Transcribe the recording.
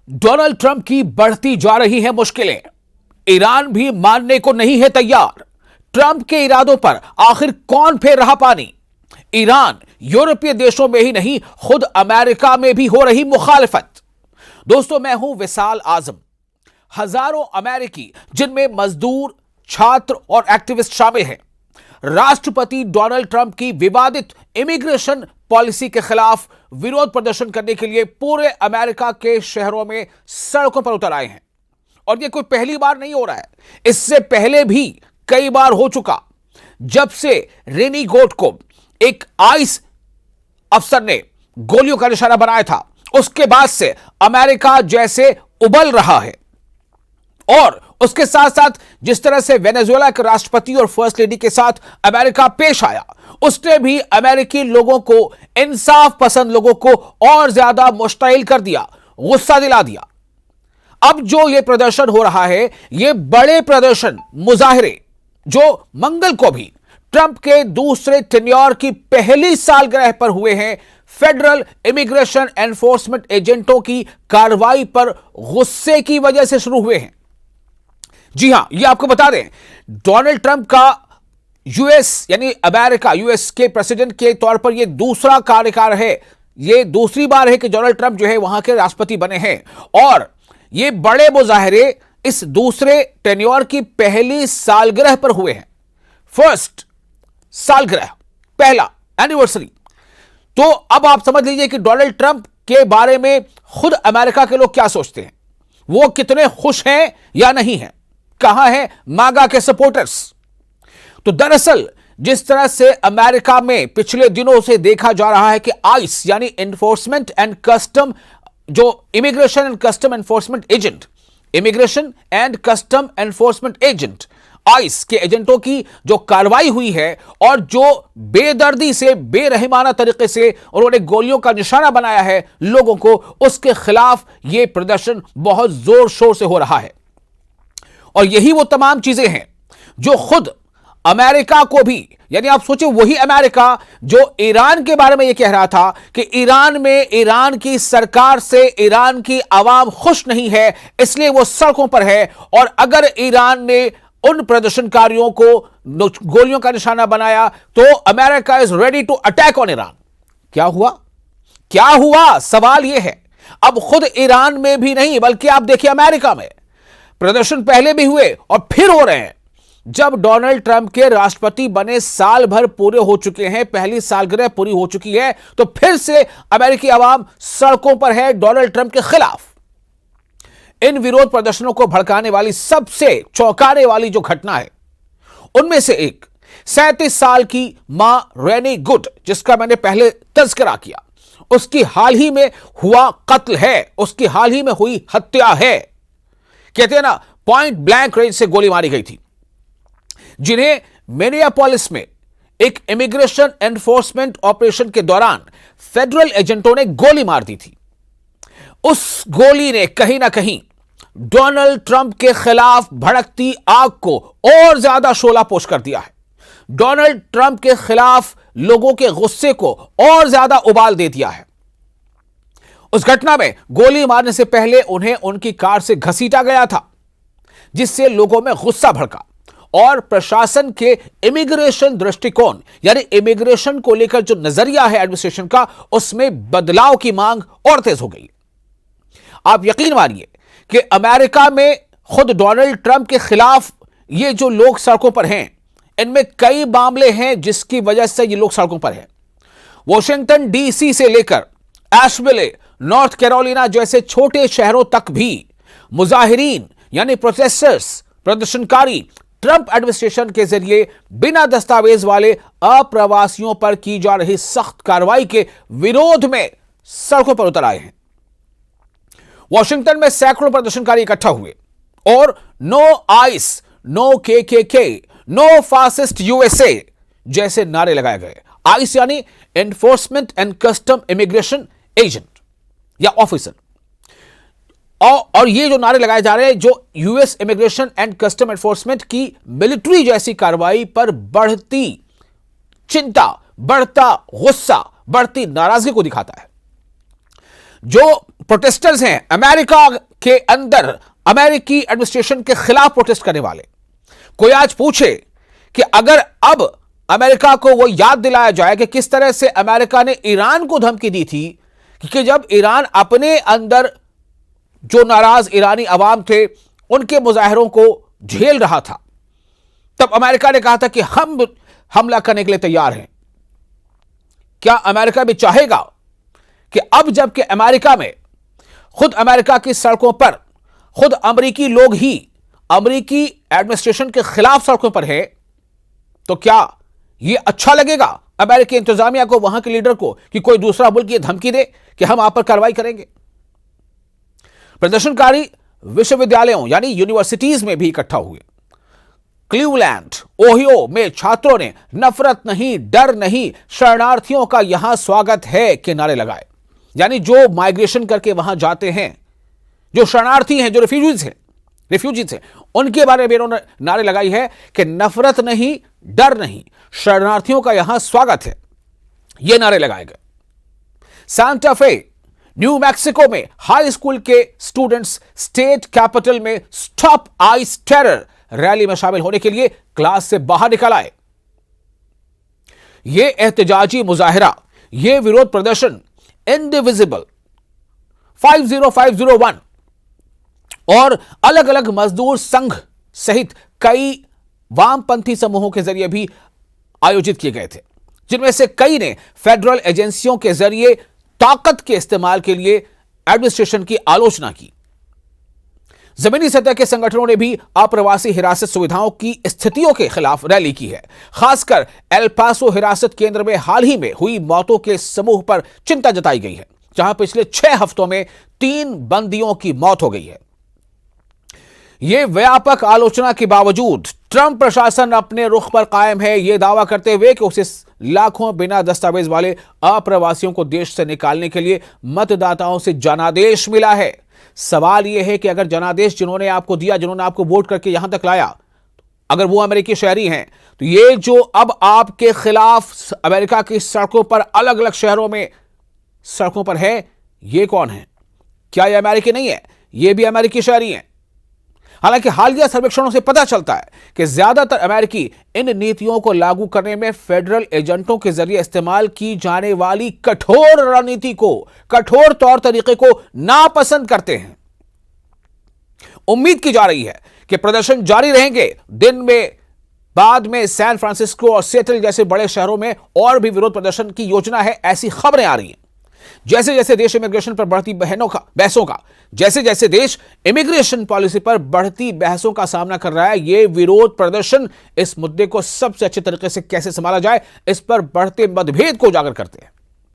Donald Trump की बढ़ती जा रही है मुश्किलें। ईरान भी मानने को नहीं है तैयार। ट्रंप के इरादों पर आखिर कौन फेर रहा पानी? ईरान यूरोपीय देशों में ही नहीं, खुद अमेरिका में भी हो रही मुखालिफत। दोस्तों, मैं हूं विशाल आजम। हजारों अमेरिकी, जिनमें मजदूर, छात्र और एक्टिविस्ट शामिल हैं, राष्ट्रपति डोनाल्ड ट्रंप की विवादित इमिग्रेशन पॉलिसी के खिलाफ विरोध प्रदर्शन करने के लिए पूरे अमेरिका के शहरों में सड़कों पर उतर आए हैं। और यह कोई पहली बार नहीं हो रहा है, इससे पहले भी कई बार हो चुका। जब से रेनी गोट को एक आइस अफसर ने गोलियों का निशाना बनाया था, उसके बाद से अमेरिका जैसे उबल रहा है। और उसके साथ साथ जिस तरह से वेनेजुएला के राष्ट्रपति और फर्स्ट लेडी के साथ अमेरिका पेश आया, उसने भी अमेरिकी लोगों को, इंसाफ पसंद लोगों को और ज्यादा मुश्ताइल कर दिया, गुस्सा दिला दिया। अब जो यह प्रदर्शन हो रहा है, यह बड़े प्रदर्शन, मुजाहिरे, जो मंगल को भी ट्रंप के दूसरे टेन्योर की पहली सालगिरह पर हुए हैं, फेडरल इमिग्रेशन एनफोर्समेंट एजेंटों की कार्रवाई पर गुस्से की वजह से शुरू हुए हैं। जी हां, यह आपको बता दें, डोनाल्ड ट्रंप का यूएस यानी अमेरिका, यूएस के प्रेसिडेंट के तौर पर यह दूसरा कार्यकाल है। यह दूसरी बार है कि डोनाल्ड ट्रंप जो है वहां के राष्ट्रपति बने हैं। और यह बड़े मुजाहिरे इस दूसरे टेन्योर की पहली सालगिरह पर हुए हैं। फर्स्ट सालगिरह, पहला एनिवर्सरी। तो अब आप समझ लीजिए कि डोनाल्ड ट्रंप के बारे में खुद अमेरिका के लोग क्या सोचते हैं, वो कितने खुश हैं या नहीं हैं, कहां हैं मागा के सपोर्टर्स। तो दरअसल जिस तरह से अमेरिका में पिछले दिनों से देखा जा रहा है कि आइस यानी एनफोर्समेंट एंड कस्टम, जो immigration and custom enforcement agent, immigration and custom enforcement agent, ice के एजेंटों की जो कार्रवाई हुई है और जो बेदर्दी से, बेरहमाना तरीके से उन्होंने गोलियों का निशाना बनाया है लोगों को, उसके खिलाफ यह प्रदर्शन बहुत जोर शोर से हो रहा है। और यही वो तमाम चीजें हैं जो खुद अमेरिका को भी, यानी आप सोचिए वही अमेरिका जो ईरान के बारे में यह कह रहा था कि ईरान में ईरान की सरकार से ईरान की आवाम खुश नहीं है, इसलिए वो सड़कों पर है। और अगर ईरान ने उन प्रदर्शनकारियों को गोलियों का निशाना बनाया तो America is ready to attack on Iran. क्या हुआ? क्या हुआ? सवाल यह है। अब खुद ईरान में भी नहीं, बल्कि आप देखिए अमेरिका में प्रदर्शन पहले भी हुए और फिर हो रहे हैं। जब डोनाल्ड ट्रंप के राष्ट्रपति बने साल भर पूरे हो चुके हैं, पहली सालगिरह पूरी हो चुकी है, तो फिर से अमेरिकी आवाम सड़कों पर है डोनाल्ड ट्रंप के खिलाफ। इन विरोध प्रदर्शनों को भड़काने वाली सबसे चौंकाने वाली जो घटना है, उनमें से एक 37 साल की मां रेनी गुड, जिसका मैंने पहले तज़किरा किया, उसकी हाल ही में हुआ कत्ल है, उसकी हाल ही में हुई हत्या है। कहते हैं ना, पॉइंट ब्लैंक रेंज से गोली मारी गई थी, जिन्हें मिनियापोलिस में एक इमिग्रेशन एनफोर्समेंट ऑपरेशन के दौरान फेडरल एजेंटों ने गोली मार दी थी। उस गोली ने कहीं ना कहीं डोनाल्ड ट्रंप के खिलाफ भड़कती आग को और ज्यादा शोलापोश कर दिया है। डोनाल्ड ट्रंप के खिलाफ लोगों के गुस्से को और ज्यादा उबाल दे दिया है। उस घटना में गोली मारने से पहले उन्हें उनकी कार से घसीटा गया था, जिससे लोगों में गुस्सा भड़का और प्रशासन के इमिग्रेशन दृष्टिकोण, यानी इमिग्रेशन को लेकर जो नजरिया है एडमिनिस्ट्रेशन का, उसमें बदलाव की मांग और तेज हो गई। आप यकीन मानिए कि अमेरिका में खुद डोनाल्ड ट्रंप के खिलाफ ये जो लोग सड़कों पर हैं, इनमें कई मामले हैं जिसकी वजह से ये लोग सड़कों पर हैं। वॉशिंगटन डीसी से लेकर एशविले, नॉर्थ कैरोलिना जैसे छोटे शहरों तक भी मुजाहिरीन यानी प्रोटेस्टर्स, प्रदर्शनकारी, ट्रंप एडमिनिस्ट्रेशन के जरिए बिना दस्तावेज वाले अप्रवासियों पर की जा रही सख्त कार्रवाई के विरोध में सड़कों पर उतर आए हैं। वॉशिंगटन में सैकड़ों प्रदर्शनकारी इकट्ठा हुए और नो आइस, नो के, नो फासिस्ट यूएसए जैसे नारे लगाए गए। आइस यानी enforcement and custom immigration agent या ऑफिसर। और ये जो नारे लगाए जा रहे हैं, जो US immigration and custom enforcement की मिलिट्री जैसी कार्रवाई पर बढ़ती चिंता, बढ़ता गुस्सा, बढ़ती नाराजगी को दिखाता है। जो प्रोटेस्टर्स हैं अमेरिका के अंदर, अमेरिकी एडमिनिस्ट्रेशन के खिलाफ प्रोटेस्ट करने वाले। कोई आज पूछे कि अगर अब अमेरिका को वो याद दिलाया जाए कि किस तरह से अमेरिका ने ईरान को धमकी दी थी कि जब ईरान अपने अंदर जो नाराज ईरानी अवाम थे उनके मुजाहरों को झेल रहा था, तब अमेरिका ने कहा था कि हम हमला करने के लिए तैयार हैं। क्या अमेरिका भी चाहेगा कि अब जबकि अमेरिका में खुद अमेरिका की सड़कों पर खुद अमेरिकी लोग ही अमेरिकी एडमिनिस्ट्रेशन के खिलाफ सड़कों पर है, तो क्या यह अच्छा लगेगा अमेरिकी इंतजामिया को, वहां के लीडर को, कि कोई दूसरा मुल्क ये धमकी दे कि हम आप पर कार्रवाई करेंगे? प्रदर्शनकारी विश्वविद्यालयों यानी यूनिवर्सिटीज में भी इकट्ठा हुए। क्लीवलैंड ओहियो में छात्रों ने नफरत नहीं, डर नहीं, शरणार्थियों का यहां स्वागत है के नारे लगाए। यानी जो माइग्रेशन करके वहां जाते हैं, जो शरणार्थी हैं, जो रिफ्यूजीज हैं, उनके बारे में इन्होंने नारे लगाई है कि नफरत नहीं, डर नहीं, शरणार्थियों का यहां स्वागत है। ये नारे लगाए गए। सांता फे न्यू मैक्सिको में हाई स्कूल के स्टूडेंट्स स्टेट कैपिटल में स्टॉप आइस टेरर रैली में शामिल होने के लिए क्लास से बाहर निकल आए। यह एहतजाजी मुजाहिरा, यह विरोध प्रदर्शन इंडिविजिबल 50501 और अलग अलग मजदूर संघ सहित कई वामपंथी समूहों के जरिए भी आयोजित किए गए थे, जिनमें से कई ने फेडरल एजेंसियों के जरिए ताकत के इस्तेमाल के लिए एडमिनिस्ट्रेशन की आलोचना की। जमीनी सतह के संगठनों ने भी अप्रवासी हिरासत सुविधाओं की स्थितियों के खिलाफ रैली की है। खासकर एल पासो हिरासत केंद्र में हाल ही में हुई मौतों के समूह पर चिंता जताई गई है, जहां पिछले 6 हफ्तों में 3 बंदियों की मौत हो गई है। यह व्यापक आलोचना के बावजूद ट्रंप प्रशासन अपने रुख पर कायम है, यह दावा करते हुए कि उसे लाखों बिना दस्तावेज वाले अप्रवासियों को देश से निकालने के लिए मतदाताओं से जनादेश मिला है। सवाल यह है कि अगर जनादेश जिन्होंने आपको दिया, जिन्होंने आपको वोट करके यहां तक लाया, अगर वो अमेरिकी शहरी हैं, तो ये जो अब आपके खिलाफ अमेरिका की सड़कों पर, अलग अलग शहरों में सड़कों पर है, ये कौन है? क्या ये अमेरिकी नहीं है? ये भी अमेरिकी शहरी हैं। हालांकि हालिया सर्वेक्षणों से पता चलता है कि ज्यादातर अमेरिकी इन नीतियों को लागू करने में फेडरल एजेंटों के जरिए इस्तेमाल की जाने वाली कठोर रणनीति को, कठोर तौर तरीके को नापसंद करते हैं। उम्मीद की जा रही है कि प्रदर्शन जारी रहेंगे। दिन में बाद में सैन फ्रांसिस्को और सिएटल जैसे बड़े शहरों में और भी विरोध प्रदर्शन की योजना है, ऐसी खबरें आ रही हैं। जैसे जैसे देश इमिग्रेशन पर बढ़ती बहसों का जैसे जैसे देश इमिग्रेशन पॉलिसी पर बढ़ती बहसों का सामना कर रहा है, यह विरोध प्रदर्शन इस मुद्दे को सबसे अच्छे तरीके से कैसे संभाला जाए, इस पर बढ़ते मतभेद को उजागर करते हैं।